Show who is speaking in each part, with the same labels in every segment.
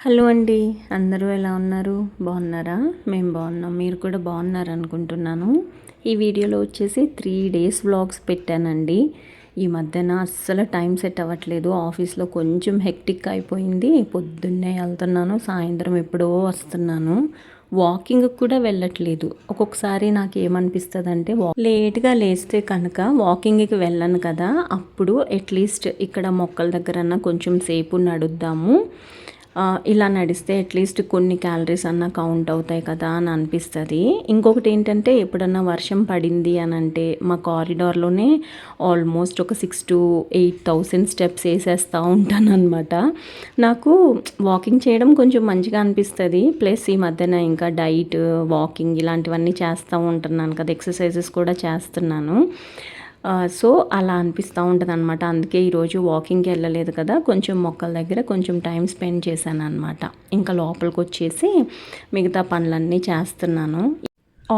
Speaker 1: Hello అండి. అందరూ ఎలా ఉన్నారు? బాగున్నారా? మేము బాగున్నాం. మీరు కూడా బాగున్నారు అనుకుంటున్నాను. ఈ వీడియోలో వచ్చేసి 3 డేస్ వ్లాగ్స్ పెట్టానండి. ఈ మధ్యన అస్సలు టైం సెట్ అవ్వట్లేదు. ఆఫీస్లో కొంచెం హెక్టిక్ అయిపోయింది. పొద్దున్నే వెళ్తున్నాను, సాయంత్రం ఎప్పుడో వస్తున్నాను. వాకింగ్ కూడా వెళ్ళట్లేదు. ఒక్కొక్కసారి నాకు ఏమనిపిస్తుందంటే లేట్గా లేస్తే కనుక వాకింగ్కి వెళ్ళను కదా, అప్పుడు అట్లీస్ట్ ఇక్కడ మొక్కల దగ్గరన్నా కొంచెం సేపు నడుద్దాము, ఇలా నడిస్తే అట్లీస్ట్ కొన్ని క్యాలరీస్ అన్నా కౌంట్ అవుతాయి కదా అని అనిపిస్తుంది. ఇంకొకటి ఏంటంటే, ఎప్పుడన్నా వర్షం పడింది అని అంటే మా కారిడార్లోనే ఆల్మోస్ట్ ఒక 6,000 to 8,000 స్టెప్స్ వేసేస్తూ ఉంటాను అనమాట. నాకు వాకింగ్ చేయడం కొంచెం మంచిగా అనిపిస్తుంది. ప్లస్ ఈ మధ్యన ఇంకా డైట్, వాకింగ్ ఇలాంటివన్నీ చేస్తూ ఉంటున్నాను కదా, ఎక్సర్సైజెస్ కూడా చేస్తున్నాను. సో అలా అనిపిస్తూ ఉంటుంది అనమాట. అందుకే ఈరోజు వాకింగ్కి వెళ్ళలేదు కదా, కొంచెం మొక్కల దగ్గర కొంచెం టైం స్పెండ్ చేశాను అనమాట. ఇంకా లోపలికి వచ్చేసి మిగతా పనులన్నీ చేస్తున్నాను.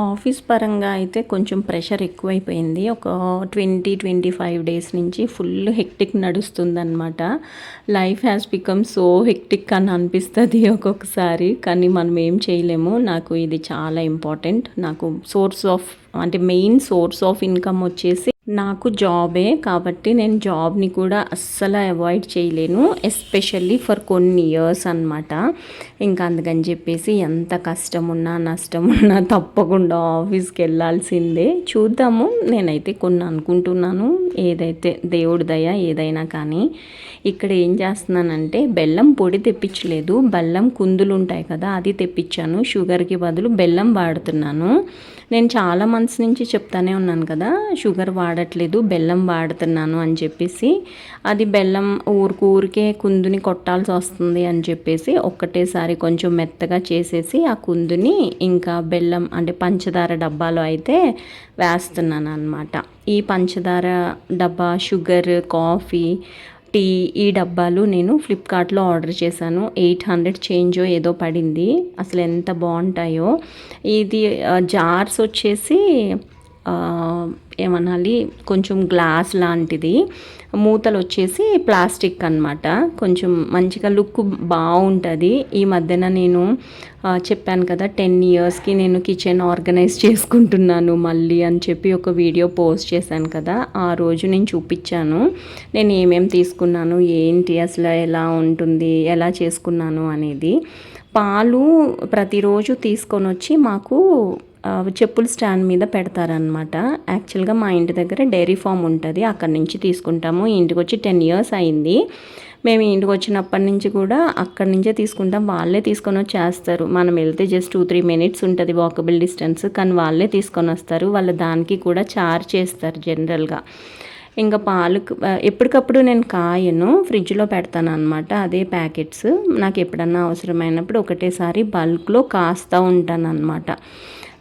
Speaker 1: ఆఫీస్ పరంగా అయితే కొంచెం ప్రెషర్ ఎక్కువైపోయింది. ఒక 20-25 డేస్ నుంచి ఫుల్ హెక్టిక్ నడుస్తుందన్నమాట. Life has become so hectic అని అనిపిస్తుంది ఒక్కొక్కసారి. కానీ మనం ఏం చేయలేము. నాకు ఇది చాలా ఇంపార్టెంట్. నాకు మెయిన్ సోర్స్ ఆఫ్ ఇన్కమ్ వచ్చేసి నాకు జాబే. కాబట్టి నేను జాబ్ని కూడా అస్సలు అవాయిడ్ చేయలేను, ఎస్పెషల్లీ ఫర్ కొన్ని ఇయర్స్ అనమాట. ఇంకా అందుకని చెప్పేసి ఎంత కష్టం ఉన్నా నష్టం ఉన్నా తప్పకుండా ఆఫీస్కి వెళ్ళాల్సిందే. చూద్దాము. నేనైతే కొన్ని అనుకుంటున్నాను, ఏదైతే దేవుడి దయ ఏదైనా కానీ. ఇక్కడ ఏం చేస్తున్నానంటే, బెల్లం పొడి తెప్పించలేదు, బెల్లం కుందులు ఉంటాయి కదా అది తెప్పించాను. షుగర్కి బదులు బెల్లం వాడుతున్నాను. నేను చాలా మంత్స్ నుంచి చెప్తానే ఉన్నాను కదా, షుగర్ వాడట్లేదు బెల్లం వాడుతున్నాను అని చెప్పేసి. అది బెల్లం ఊరికే కుందుని కొట్టాల్సి వస్తుంది అని చెప్పేసి ఒక్కటేసారి కొంచెం మెత్తగా చేసేసి ఆ కుందుని ఇంకా బెల్లం అంటే పంచదార డబ్బాలో అయితే వేస్తున్నాను అనమాట. ఈ పంచదార డబ్బా, షుగర్, కాఫీ, టీ, ఈ డబ్బాలు నేను ఫ్లిప్కార్ట్లో ఆర్డర్ చేశాను. 800 చేంజో ఏదో పడింది. అసలు ఎంత బాగుంటాయో. ఇది జార్స్ వచ్చేసి ఏమనాలి, కొంచెం గ్లాస్ లాంటిది, మూతలు వచ్చేసి ప్లాస్టిక్ అనమాట. కొంచెం మంచిగా లుక్ బాగుంటుంది. ఈ మధ్యన నేను చెప్పాను కదా 10 ఇయర్స్కి నేను కిచెన్ ఆర్గనైజ్ చేసుకుంటున్నాను మళ్ళీ అని చెప్పి ఒక వీడియో పోస్ట్ చేశాను కదా, ఆ రోజు నేను చూపించాను నేను ఏమేమి తీసుకున్నాను, ఏంటి అసలు ఎలా ఉంటుంది, ఎలా చేసుకున్నాను అనేది. పాలు ప్రతిరోజు తీసుకొని వచ్చి మాకు చెప్పుల స్టాండ్ మీద పెడతారనమాట. యాక్చువల్గా మా ఇంటి దగ్గర డైరీ ఫామ్ ఉంటుంది, అక్కడి నుంచి తీసుకుంటాము. ఇంటికి వచ్చి 10 ఇయర్స్ అయింది. మేము ఇంటికి వచ్చినప్పటి నుంచి కూడా అక్కడి నుంచే తీసుకుంటాం. వాళ్ళే తీసుకొని వచ్చి చేస్తారు. మనం వెళ్తే జస్ట్ 2-3 minutes ఉంటుంది వాకబుల్ డిస్టెన్స్, కానీ వాళ్ళే తీసుకొని వస్తారు. వాళ్ళు దానికి కూడా చార్జ్ చేస్తారు జనరల్గా. ఇంకా పాలు ఎప్పటికప్పుడు నేను కాయను, ఫ్రిడ్జ్లో పెడతాను అనమాట. అదే ప్యాకెట్స్ నాకు ఎప్పుడన్నా అవసరమైనప్పుడు ఒకటేసారి బల్క్లో కాస్తూ ఉంటాను అనమాట.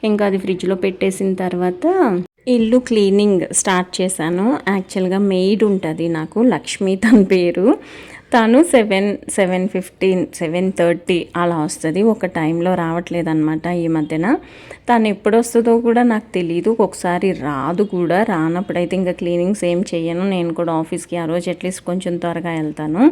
Speaker 1: ఇంకా అది ఫ్రిడ్జ్లో పెట్టేసిన తర్వాత ఇల్లు క్లీనింగ్ స్టార్ట్ చేశాను. యాక్చువల్గా మెయిడ్ ఉంటుంది నాకు, లక్ష్మి తన పేరు. తను 7:15, 7:30 అలా వస్తుంది. ఒక టైంలో రావట్లేదు అనమాట ఈ మధ్యన. తను ఎప్పుడు వస్తుందో కూడా నాకు తెలియదు, ఒకసారి రాదు కూడా. రానప్పుడైతే ఇంకా క్లీనింగ్స్ ఏం చెయ్యను. నేను కూడా ఆఫీస్కి ఆ రోజు అట్లీస్ట్ కొంచెం త్వరగా వెళ్తాను.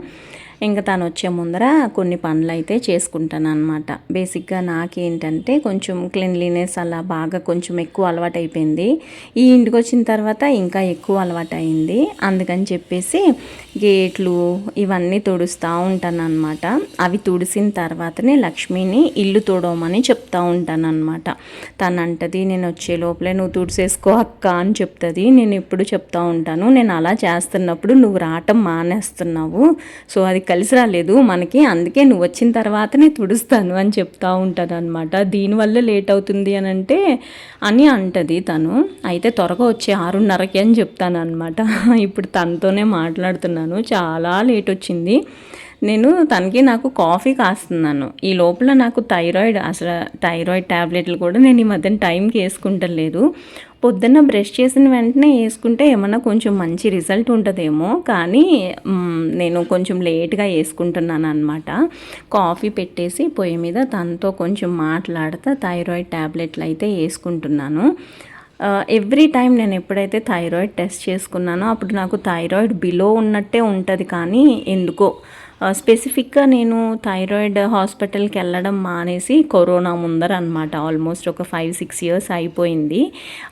Speaker 1: ఇంకా తను వచ్చే ముందర కొన్ని పనులు అయితే చేసుకుంటాను అనమాట. బేసిక్గా నాకేంటంటే కొంచెం క్లీన్లీనెస్ అలా బాగా కొంచెం ఎక్కువ అలవాటు అయిపోయింది. ఈ ఇంటికి వచ్చిన తర్వాత ఇంకా ఎక్కువ అలవాటు అయింది. అందుకని చెప్పేసి గేట్లు ఇవన్నీ తుడుస్తూ ఉంటాను అనమాట. అవి తుడిసిన తర్వాతనే లక్ష్మిని ఇల్లు తుడవమని చెప్తూ ఉంటాను అనమాట. తను అంటది, నేను వచ్చే లోపలే నువ్వు తుడిసేసుకో అక్క అని చెప్తుంది. నేను ఎప్పుడు చెప్తూ ఉంటాను, నేను అలా చేస్తున్నప్పుడు నువ్వు రావటం మానేస్తున్నావు, సో అది కలిసి రాలేదు మనకి, అందుకే నువ్వు వచ్చిన తర్వాతనే తుడుస్తాను అని చెప్తూ ఉంటాను అనమాట. దీనివల్ల లేట్ అవుతుంది అని అంటది తను. అయితే త్వరగా వచ్చి 6:30కి అని చెప్తాను అనమాట. ఇప్పుడు తనతోనే మాట్లాడుతున్నాను. చాలా లేట్ వచ్చింది. నేను తనకి నాకు కాఫీ కాస్తున్నాను. ఈ లోపల నాకు థైరాయిడ్ ట్యాబ్లెట్లు కూడా నేను ఈ మధ్యన టైంకి వేసుకుంటలేదు. పొద్దున్న బ్రష్ చేసిన వెంటనే వేసుకుంటే ఏమన్నా కొంచెం మంచి రిజల్ట్ ఉంటుందేమో, కానీ నేను కొంచెం లేట్గా వేసుకుంటున్నాను అనమాట. కాఫీ పెట్టేసి పొయ్యి మీద తనతో కొంచెం మాట్లాడుతూ థైరాయిడ్ ట్యాబ్లెట్లు అయితే వేసుకుంటున్నాను. ఎవ్రీ టైం నేను ఎప్పుడైతే థైరాయిడ్ టెస్ట్ చేసుకున్నానో అప్పుడు నాకు థైరాయిడ్ బిలో ఉన్నట్టే ఉంటుంది, కానీ ఎందుకో స్పెసిఫిక్గా నేను థైరాయిడ్ హాస్పిటల్కి వెళ్ళడం మానేసి కరోనా ముందర అనమాట. ఆల్మోస్ట్ ఒక 5-6 ఇయర్స్ అయిపోయింది.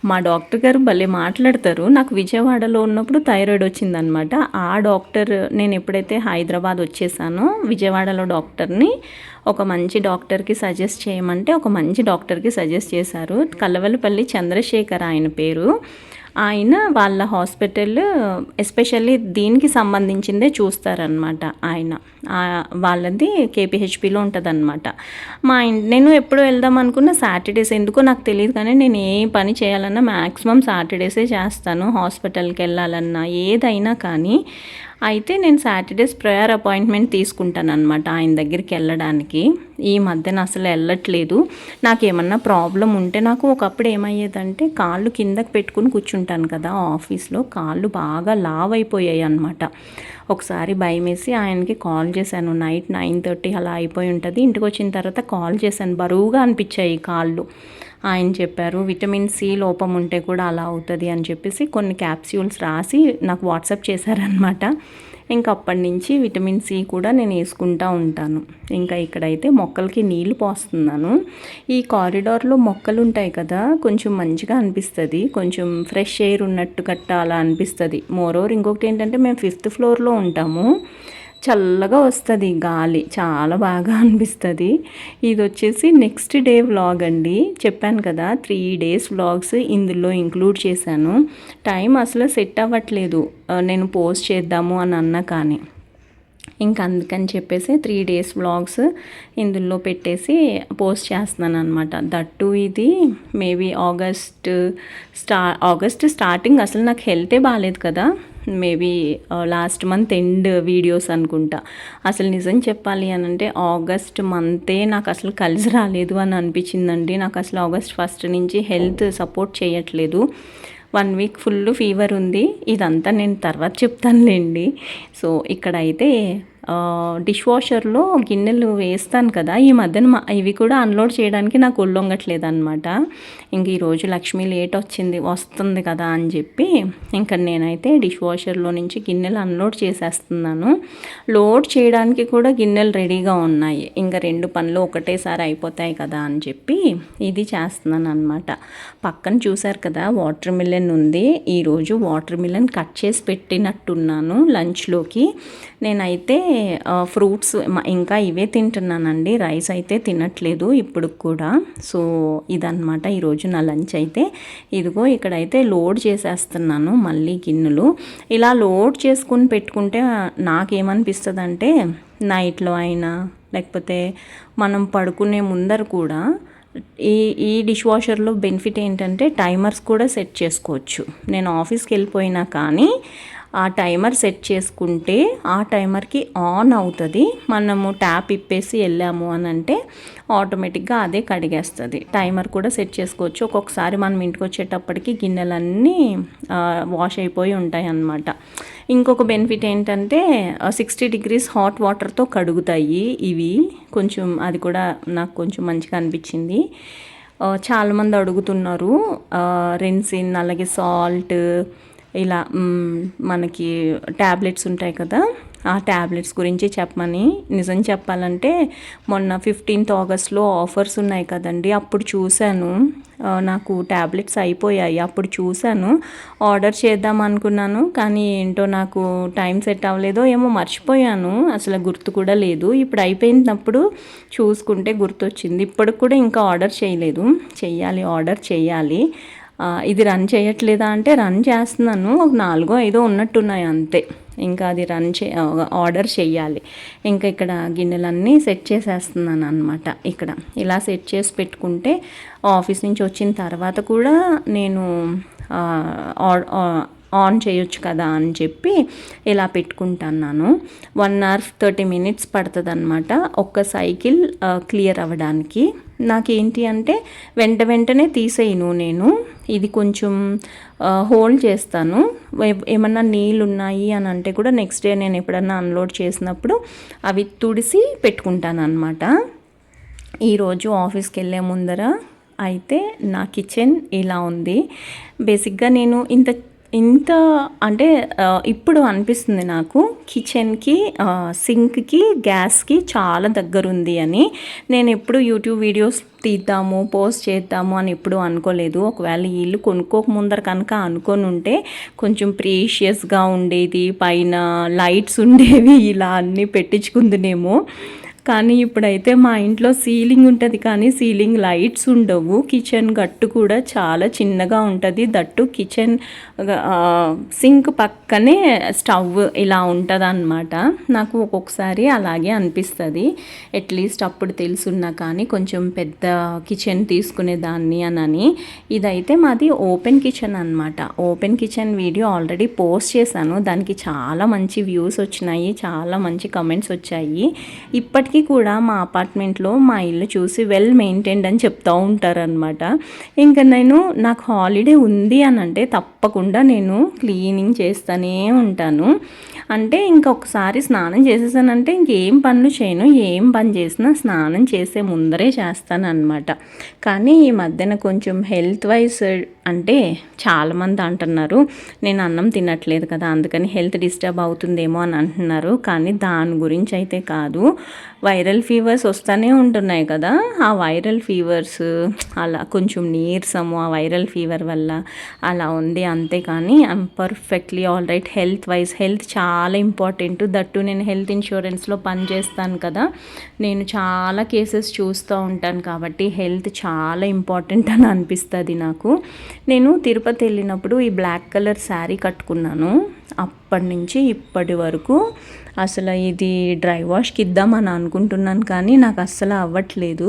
Speaker 1: మా డాక్టర్ గారు భలే మాట్లాడతారు. నాకు విజయవాడలో ఉన్నప్పుడు థైరాయిడ్ వచ్చిందనమాట. ఆ డాక్టర్ నేను ఎప్పుడైతే హైదరాబాద్ వచ్చేసానో విజయవాడలో డాక్టర్ని ఒక మంచి డాక్టర్కి సజెస్ట్ చేయమంటే ఒక మంచి డాక్టర్కి సజెస్ట్ చేశారు. కల్లవలపల్లి చంద్రశేఖర్ ఆయన పేరు. ఆయన వాళ్ళ హాస్పిటల్ ఎస్పెషల్లీ దీనికి సంబంధించిందే చూస్తారనమాట ఆయన. వాళ్ళది కేపీహెచ్పిలో ఉంటుందన్నమాట. నేను ఎప్పుడు వెళ్దాం అనుకున్న సాటర్డేస్, ఎందుకో నాకు తెలియదు కానీ నేను ఏ పని చేయాలన్నా మ్యాక్సిమం సాటర్డేసే చేస్తాను. హాస్పిటల్కి వెళ్ళాలన్నా ఏదైనా కానీ. అయితే నేను సాటర్డేస్ ప్రేయర్ అపాయింట్మెంట్ తీసుకుంటాను అనమాట ఆయన దగ్గరికి వెళ్ళడానికి. ఈ మధ్యన అసలు వెళ్ళట్లేదు. నాకు ఏమన్నా ప్రాబ్లం ఉంటే, నాకు ఒకప్పుడు ఏమయ్యేదంటే కాళ్ళు కిందకి పెట్టుకుని కూర్చుంటాను కదా ఆఫీస్లో, కాళ్ళు బాగా లావ్ అయిపోయాయి అనమాట. ఒకసారి భయమేసి ఆయనకి కాల్ చేశాను. నైట్ 9:30 అలా అయిపోయి ఉంటుంది. ఇంటికి వచ్చిన తర్వాత కాల్ చేశాను. బరువుగా అనిపించాయి కాళ్ళు. ఆయన చెప్పారు విటమిన్ సి లోపం ఉంటే కూడా అలా అవుతుంది అని చెప్పేసి కొన్ని క్యాప్స్యూల్స్ రాసి నాకు వాట్సాప్ చేశారనమాట. ఇంకా అప్పటి నుంచి విటమిన్ సి కూడా నేను వేసుకుంటూ ఉంటాను. ఇంకా ఇక్కడైతే మొక్కలకి నీళ్లు పోస్తున్నాను. ఈ కారిడార్లో మొక్కలు ఉంటాయి కదా, కొంచెం మంచిగా అనిపిస్తుంది. కొంచెం ఫ్రెష్ ఎయిర్ ఉన్నట్టు గట్ట అలా అనిపిస్తుంది. మోరోవర్ ఇంకొకటి ఏంటంటే మేము 5th ఫ్లోర్లో ఉంటాము. చల్లగా వస్తుంది గాలి, చాలా బాగా అనిపిస్తుంది. ఇది వచ్చేసి నెక్స్ట్ డే వ్లాగ్ అండి. చెప్పాను కదా 3 days వ్లాగ్స్ ఇందులో ఇంక్లూడ్ చేశాను. టైం అసలు సెట్ అవ్వట్లేదు నేను పోస్ట్ చేద్దాము అని అన్నా కానీ. ఇంక అందుకని చెప్పేసి 3 days వ్లాగ్స్ ఇందులో పెట్టేసి పోస్ట్ చేస్తున్నాను అనమాట. దట్టు ఇది మేబీ ఆగస్ట్ స్టార్టింగ్. అసలు నాకు హెల్తే బాగాలేదు కదా, maybe last month end videos అనుకుంటా. అసలు నిజం చెప్పాలి అని అంటే ఆగస్ట్ మంతే నాకు అసలు కలిసి రాలేదు అని అనిపించిందండి. నాకు అసలు ఆగస్ట్ 1st నుంచి హెల్త్ సపోర్ట్ చేయట్లేదు. 1 week ఫుల్ ఫీవర్ ఉంది. ఇదంతా నేను తర్వాత చెప్తానులేండి. సో ఇక్కడైతే డిష్ వాషర్లో గిన్నెలు వేస్తాను కదా, ఈ మధ్యన ఇవి కూడా అన్లోడ్ చేయడానికి నాకు ఒళ్ళొంగట్లేదు అనమాట. ఇంక ఈరోజు లక్ష్మి లేట్ వస్తుంది కదా అని చెప్పి ఇంకా నేనైతే డిష్ వాషర్లో నుంచి గిన్నెలు అన్లోడ్ చేసేస్తున్నాను. లోడ్ చేయడానికి కూడా గిన్నెలు రెడీగా ఉన్నాయి. ఇంకా 2 పనులు ఒకటేసారి అయిపోతాయి కదా అని చెప్పి ఇది చేస్తున్నాను అనమాట. పక్కన చూసారు కదా వాటర్ మిలన్ ఉంది. ఈరోజు వాటర్ మిలన్ కట్ చేసి పెట్టినట్టున్నాను లంచ్లోకి. నేనైతే ఫ్రూట్స్ ఇంకా ఇవే తింటున్నానండి. రైస్ అయితే తినట్లేదు ఇప్పుడు కూడా. సో ఇదన్నమాట ఈరోజు నా లంచ్ అయితే. ఇదిగో ఇక్కడైతే లోడ్ చేసేస్తున్నాను మళ్ళీ గిన్నెలు. ఇలా లోడ్ చేసుకుని పెట్టుకుంటే నాకేమనిపిస్తుంది అంటే నైట్లో అయినా లేకపోతే మనం పడుకునే ముందర కూడా ఈ డిష్ వాషర్లో బెనిఫిట్ ఏంటంటే టైమర్స్ కూడా సెట్ చేసుకోవచ్చు. నేను ఆఫీస్కి వెళ్ళిపోయినా కానీ ఆ టైమర్ సెట్ చేసుకుంటే ఆ టైమర్కి ఆన్ అవుతుంది. మనము ట్యాప్ ఇప్పేసి వెళ్ళాము అని అంటే ఆటోమేటిక్గా అదే కడిగేస్తుంది. టైమర్ కూడా సెట్ చేసుకోవచ్చు. ఒక్కొక్కసారి మనం ఇంటికి వచ్చేటప్పటికి గిన్నెలన్నీ వాష్ అయిపోయి ఉంటాయి అన్నమాట. ఇంకొక బెనిఫిట్ ఏంటంటే 60 degrees హాట్ వాటర్తో కడుగుతాయి ఇవి. కొంచెం అది కూడా నాకు కొంచెం మంచిగా అనిపించింది. చాలామంది అడుగుతున్నారు రెన్సిన్ అలాగే సాల్ట్ ఇలా మనకి ట్యాబ్లెట్స్ ఉంటాయి కదా, ఆ ట్యాబ్లెట్స్ గురించి చెప్పమని. నిజం చెప్పాలంటే మొన్న 15th Augustలో ఆఫర్స్ ఉన్నాయి కదండి, అప్పుడు చూశాను. నాకు ట్యాబ్లెట్స్ అయిపోయాయి. అప్పుడు చూశాను, ఆర్డర్ చేద్దాం అనుకున్నాను కానీ ఏంటో నాకు టైం సెట్ అవ్వలేదో ఏమో, మర్చిపోయాను, అసలు గుర్తు కూడా లేదు. ఇప్పుడు అయిపోయినప్పుడు చూసుకుంటే గుర్తొచ్చింది. ఇప్పటికి కూడా ఇంకా ఆర్డర్ చేయలేదు. ఆర్డర్ చేయాలి. ఇది రన్ చేయట్లేదా అంటే రన్ చేస్తున్నాను. ఒక 4-5 ఉన్నట్టున్నాయి అంతే. ఇంకా అది ఆర్డర్ చేయాలి. ఇంకా ఇక్కడ గిన్నెలన్నీ సెట్ చేసేస్తున్నాను అనమాట. ఇక్కడ ఇలా సెట్ చేసి పెట్టుకుంటే ఆఫీస్ నుంచి వచ్చిన తర్వాత కూడా నేను ఆన్ చేయొచ్చు కదా అని చెప్పి ఇలా పెట్టుకుంటున్నాను. 1 hour 30 minutes పడుతుంది అనమాట ఒక్క సైకిల్ క్లియర్ అవ్వడానికి. నాకేంటి అంటే వెంటనే తీసేయను నేను. ఇది కొంచెం హోల్డ్ చేస్తాను. ఏమన్నా నీళ్ళు ఉన్నాయి అని అంటే కూడా నెక్స్ట్ డే నేను ఎప్పుడన్నా అన్లోడ్ చేసినప్పుడు అవి తుడిసి పెట్టుకుంటాను అనమాట. ఈరోజు ఆఫీస్కి వెళ్ళే ముందర అయితే నా కిచెన్ ఇలా ఉంది. బేసిక్గా నేను ఇంత ఇంత అంటే ఇప్పుడు అనిపిస్తుంది నాకు కిచెన్‌కి సింక్‌కి, గ్యాస్‌కి చాలా దగ్గరుంది అని. నేను ఎప్పుడు యూట్యూబ్ వీడియోస్ తీద్దాము, పోస్ట్ చేద్దాము అని ఎప్పుడూ అనుకోలేదు. ఒకవేళ ఈ ఇల్లు కొనుక్కోక ముందర కనుక అనుకోనుంటే కొంచెం ప్రీషియస్‌గా ఉండేది. పైన లైట్స్ ఉండేవి. ఇలా అన్నీ పెట్టించుకుందునేమో. కానీ ఇప్పుడైతే మా ఇంట్లో సీలింగ్ ఉంటుంది కానీ సీలింగ్ లైట్స్ ఉండవు. కిచెన్ గట్టు కూడా చాలా చిన్నగా ఉంటుంది. దట్టు కిచెన్ సింక్ పక్కనే స్టవ్ ఇలా ఉంటుంది అన్నమాట. నాకు ఒక్కొక్కసారి అలాగే అనిపిస్తుంది. అట్లీస్ట్ అప్పుడు తెలుసున్నా కానీ కొంచెం పెద్ద కిచెన్ తీసుకునేదాన్ని అని. ఇదైతే మాది ఓపెన్ కిచెన్ అనమాట. Open kitchen video already post చేశాను. దానికి చాలా మంచి వ్యూస్ వచ్చినాయి, చాలా మంచి కమెంట్స్ వచ్చాయి. ఇప్పటికీ కూడా మా అపార్ట్మెంట్లో మా ఇల్లు చూసి వెల్ మెయింటైన్డ్ అని చెప్తూ ఉంటారనమాట. ఇంకా నాకు హాలిడే ఉంది అని అంటే తప్పకుండా నేను క్లీనింగ్ చేస్తూనే ఉంటాను. అంటే ఇంకొకసారి స్నానం చేసేసానంటే ఇంకేం పనులు చేయను. ఏం పని చేసినా స్నానం చేసే ముందరే చేస్తాను అనమాట. కానీ ఈ మధ్యన కొంచెం హెల్త్ వైజ్ అంటే చాలామంది అంటున్నారు నేను అన్నం తినట్లేదు కదా అందుకని హెల్త్ డిస్టర్బ్ అవుతుందేమో అని అంటున్నారు. కానీ దాని గురించి అయితే కాదు. వైరల్ ఫీవర్స్ వస్తూనే ఉంటున్నాయి కదా, ఆ వైరల్ ఫీవర్స్ అలా కొంచెం నీరసము ఆ వైరల్ ఫీవర్ వల్ల అలా ఉంది అంతే. కానీ I'm perfectly all right. Health చాలా ఇంపార్టెంట్. దట్టు నేను హెల్త్ ఇన్సూరెన్స్లో పనిచేస్తాను కదా, నేను చాలా కేసెస్ చూస్తూ ఉంటాను కాబట్టి హెల్త్ చాలా ఇంపార్టెంట్ అని అనిపిస్తుంది నాకు. నేను తిరుపతి వెళ్ళినప్పుడు ఈ బ్లాక్ కలర్ శారీ కట్టుకున్నాను. అప్పటి నుంచి ఇప్పటి వరకు అసలు ఇది డ్రై వాష్కి ఇద్దామని అనుకుంటున్నాను కానీ నాకు అస్సలు అవ్వట్లేదు.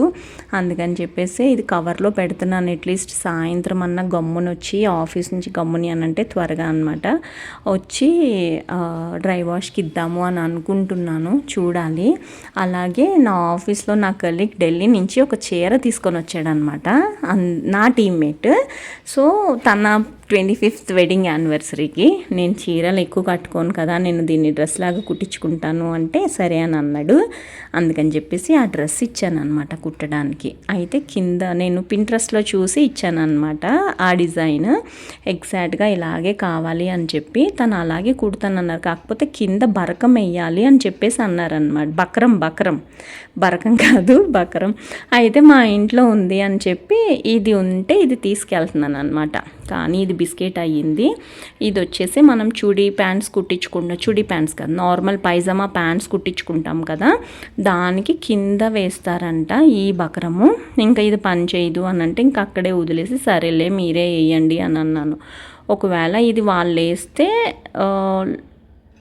Speaker 1: అందుకని చెప్పేసి ఇది కవర్లో పెడుతున్నాను. అట్లీస్ట్ సాయంత్రం అన్న గమ్మున వచ్చి ఆఫీస్ నుంచి గమ్ముని అని అంటే త్వరగా అనమాట వచ్చి డ్రై వాష్కి ఇద్దాము అని అనుకుంటున్నాను. చూడాలి. అలాగే నా ఆఫీస్లో నా కలీగ్ ఢిల్లీ నుంచి ఒక చీర తీసుకొని వచ్చాడనమాట, నా టీమ్మేట్. సో తన 25th వెడ్డింగ్ యానివర్సరీకి నేను చీరలు ఎక్కువ కట్టుకోను కదా, నేను దీన్ని డ్రెస్ లాగా కుట్టించుకుంటాను అంటే సరే అని అన్నాడు. అందుకని చెప్పేసి ఆ డ్రెస్ ఇచ్చాను అనమాట కుట్టడానికి. అయితే కింద నేను పింట్రెస్ట్లో చూసి ఇచ్చాను అనమాట ఆ డిజైన్. ఎగ్జాక్ట్గా ఇలాగే కావాలి అని చెప్పి తను అలాగే కుడతానన్నారు. కాకపోతే కింద బరకం వేయాలి అని చెప్పేసి అన్నారనమాట. బరకం కాదు బకరం. అయితే మా ఇంట్లో ఉంది అని చెప్పి ఇది ఉంటే ఇది తీసుకెళ్తున్నాను అనమాట. కానీ ఇది బిస్కెట్ అయ్యింది. ఇది వచ్చేసి మనం చుడీ ప్యాంట్స్ చుడీ ప్యాంట్స్ కదా, నార్మల్ పైజామా ప్యాంట్స్ కుట్టించుకుంటాం కదా, దానికి కింద వేస్తారంట ఈ బకరము. ఇంకా ఇది పని చేయదు అని అంటే ఇంక అక్కడే వదిలేసి సరేలే మీరే వేయండి అని అన్నాను. ఒకవేళ ఇది వాళ్ళు వేస్తే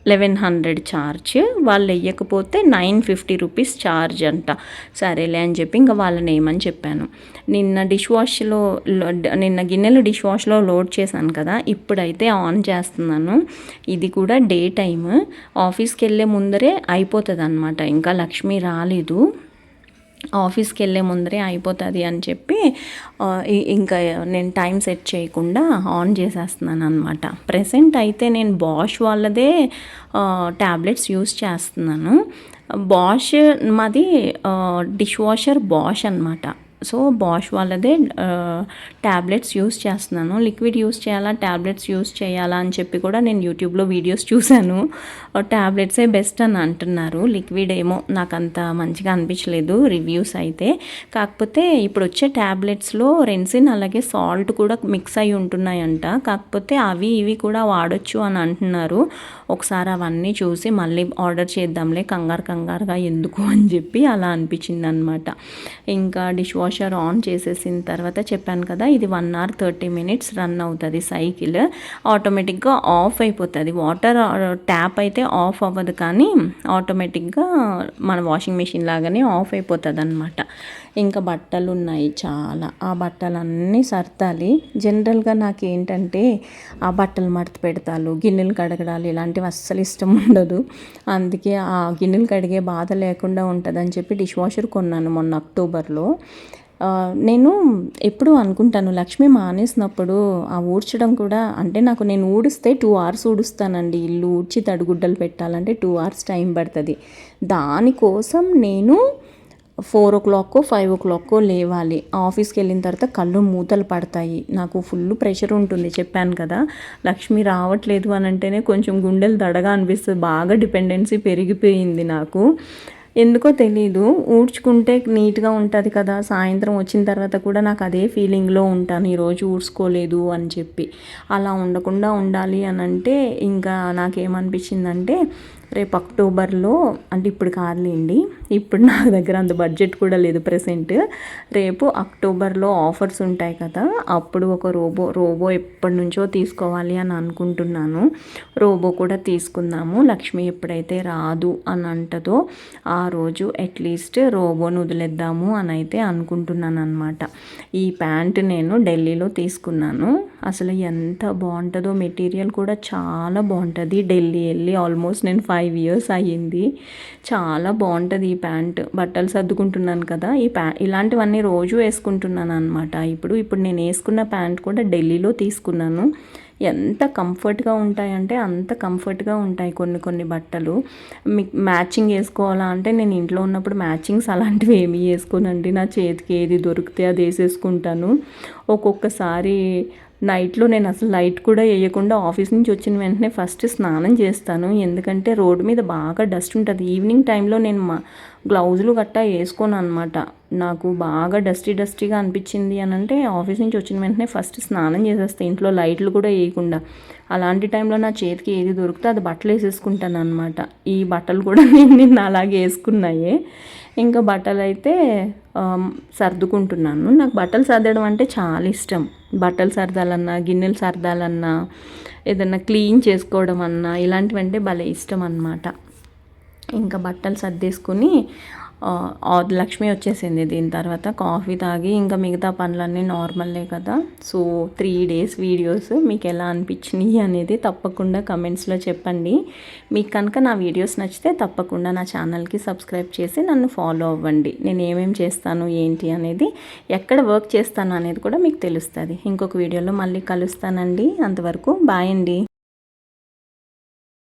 Speaker 1: 1100 ఛార్జ్, వాళ్ళు వేయకపోతే 950 రూపీస్ ఛార్జ్ అంట. సరేలే అని చెప్పి ఇంకా వాళ్ళని ఏమని చెప్పాను. నిన్న గిన్నెలు డిష్ వాష్లో లోడ్ చేశాను కదా, ఇప్పుడైతే ఆన్ చేస్తున్నాను. ఇది కూడా డే టైమ్, ఆఫీస్కి వెళ్ళే ముందరే అయిపోతుంది అనమాట. ఇంకా లక్ష్మి రాలేదు, ఆఫీస్కి వెళ్ళే ముందరే అయిపోతుంది అని చెప్పి ఇంకా నేను టైం సెట్ చేయకుండా ఆన్ చేసేస్తున్నాను అనమాట. ప్రెసెంట్ అయితే నేను బాష్ వాళ్ళదే ట్యాబ్లెట్స్ యూస్ చేస్తున్నాను. బాష్ మాది డిష్ వాషర్ బాష్ అనమాట. సో బాష్ వాళ్ళదే ట్యాబ్లెట్స్ యూస్ చేస్తున్నాను. లిక్విడ్ యూస్ చేయాలా ట్యాబ్లెట్స్ యూస్ చేయాలా అని చెప్పి కూడా నేను యూట్యూబ్లో వీడియోస్ చూశాను. ట్యాబ్లెట్సే బెస్ట్ అని అంటున్నారు. లిక్విడ్ ఏమో నాకు అంత మంచిగా అనిపించలేదు రివ్యూస్ అయితే. కాకపోతే ఇప్పుడు వచ్చే ట్యాబ్లెట్స్లో రెన్సిన్ అలాగే సాల్ట్ కూడా మిక్స్ అయి ఉంటున్నాయంట. కాకపోతే అవి ఇవి కూడా వాడొచ్చు అని అంటున్నారు. ఒకసారి అవన్నీ చూసి మళ్ళీ ఆర్డర్ చేద్దాంలే కంగారుగా ఎందుకు అని చెప్పి అలా అనిపించింది అనమాట. ఇంకా డిష్ వాషర్ ఆన్ చేసేసిన తర్వాత చెప్పాను కదా, ఇది 1 hour 30 minutes రన్ అవుతుంది సైకిల్. ఆటోమేటిక్గా ఆఫ్ అయిపోతుంది. వాటర్ ట్యాప్ అయితే ఆఫ్ అవ్వదు కానీ ఆటోమేటిక్గా మన వాషింగ్ మెషిన్ లాగానే ఆఫ్ అయిపోతుంది అనమాట. ఇంకా బట్టలు ఉన్నాయి చాలా, ఆ బట్టలన్నీ సర్దాలి. జనరల్గా నాకు ఏంటంటే ఆ బట్టలు మడత పెడతాను, గిన్నెలు కడగడాలు ఇలాంటివి అస్సలు ఇష్టం ఉండదు. అందుకే ఆ గిన్నెలు కడిగే బాధ లేకుండా ఉంటుందని చెప్పి డిష్ వాషర్ కొన్నాను మొన్న అక్టోబర్లో. నేను ఎప్పుడూ అనుకుంటాను లక్ష్మి మానేసినప్పుడు ఆ ఊడ్చడం కూడా, అంటే నేను ఊడిస్తే 2 hours ఊడుస్తానండి. ఇల్లు ఊడ్చి తడిగుడ్డలు పెట్టాలంటే 2 hours టైం పడుతుంది. దానికోసం నేను 4 5 లేవాలి. ఆఫీస్కి వెళ్ళిన తర్వాత కళ్ళు మూతలు పడతాయి. నాకు ఫుల్ ప్రెషర్ ఉంటుంది, చెప్పాను కదా. లక్ష్మి రావట్లేదు అని అంటేనే కొంచెం గుండెలు దడగా అనిపిస్తుంది. బాగా డిపెండెన్సీ పెరిగిపోయింది నాకు. ఎందుకో తెలీదు, ఊడ్చుకుంటే నీట్గా ఉంటుంది కదా, సాయంత్రం వచ్చిన తర్వాత కూడా నాకు అదే ఫీలింగ్లో ఉంటాను, ఈరోజు ఊడ్చుకోలేదు అని చెప్పి. అలా ఉండకుండా ఉండాలి అని అంటే ఇంకా నాకేమనిపించిందంటే రేపు అక్టోబర్లో, అంటే ఇప్పుడు కాదులేండి, ఇప్పుడు నా దగ్గర అంత బడ్జెట్ కూడా లేదు ప్రెసెంట్. రేపు అక్టోబర్లో ఆఫర్స్ ఉంటాయి కదా, అప్పుడు ఒక రోబో ఎప్పటి నుంచో తీసుకోవాలి అని అనుకుంటున్నాను. రోబో కూడా తీసుకుందాము. లక్ష్మి ఎప్పుడైతే రాదు అని అంటదో ఆ రోజు అట్లీస్ట్ రోబోను వదిలేద్దాము అని అయితే అనుకుంటున్నాను అనమాట. ఈ ప్యాంట్ నేను ఢిల్లీలో తీసుకున్నాను. అసలు ఎంత బాగుంటుందో, మెటీరియల్ కూడా చాలా బాగుంటుంది. ఢిల్లీ వెళ్ళి ఆల్మోస్ట్ నేను 5 years అయ్యింది. చాలా బాగుంటుంది ఈ ప్యాంట్. బట్టలు సర్దుకుంటున్నాను కదా, ఇలాంటివన్నీ రోజు వేసుకుంటున్నాను అనమాట. ఇప్పుడు నేను వేసుకున్న ప్యాంట్ కూడా ఢిల్లీలో తీసుకున్నాను. ఎంత కంఫర్ట్గా ఉంటాయంటే అంత కంఫర్ట్గా ఉంటాయి కొన్ని బట్టలు. మ్యాచింగ్ వేసుకోవాలా అంటే నేను ఇంట్లో ఉన్నప్పుడు మ్యాచింగ్స్ అలాంటివి ఏమీ వేసుకోనండి. నా చేతికి ఏది దొరికితే అది వేసేసుకుంటాను. ఒక్కొక్కసారి నైట్లో నేను అసలు లైట్ కూడా వేయకుండా ఆఫీస్ నుంచి వచ్చిన వెంటనే ఫస్ట్ స్నానం చేస్తాను. ఎందుకంటే రోడ్డు మీద బాగా డస్ట్ ఉంటుంది. ఈవినింగ్ టైంలో నేను గ్లౌజులు గట్టా వేసుకోను అనమాట. నాకు బాగా డస్టీగా అనిపించింది అని అంటే ఆఫీస్ నుంచి వచ్చిన వెంటనే ఫస్ట్ స్నానం చేసేస్తాను, ఇంట్లో లైట్లు కూడా వేయకుండా. అలాంటి టైంలో నా చేతికి ఏది దొరికితే అది బట్టలు వేసేసుకుంటాను అనమాట. ఈ బట్టలు కూడా నేను అలాగే వేసుకున్నాయే. ఇంకా బట్టలు అయితే సర్దుకుంటున్నాను. నాకు బట్టలు సర్దడం అంటే చాలా ఇష్టం. బట్టలు సర్దాలన్నా, గిన్నెలు సర్దాలన్నా, ఏదన్నా క్లీన్ చేసుకోవడం అన్నా ఇలాంటివంటే భలే ఇష్టం అన్నమాట. ఇంకా బట్టలు సర్దేసుకుని లక్ష్మి వచ్చేసింది. దీని తర్వాత కాఫీ తాగి ఇంకా మిగతా పనులన్నీ నార్మల్లే కదా. సో 3 days వీడియోస్ మీకు ఎలా అనిపించినాయి అనేది తప్పకుండా కమెంట్స్లో చెప్పండి. మీకు కనుక నా వీడియోస్ నచ్చితే తప్పకుండా నా ఛానల్కి సబ్స్క్రైబ్ చేసి నన్ను ఫాలో అవ్వండి. నేను ఏమేమి చేస్తాను ఏంటి అనేది, ఎక్కడ వర్క్ చేస్తాను అనేది కూడా మీకు తెలుస్తుంది. ఇంకొక వీడియోలో మళ్ళీ కలుస్తానండి. అంతవరకు బాయ్ అండి.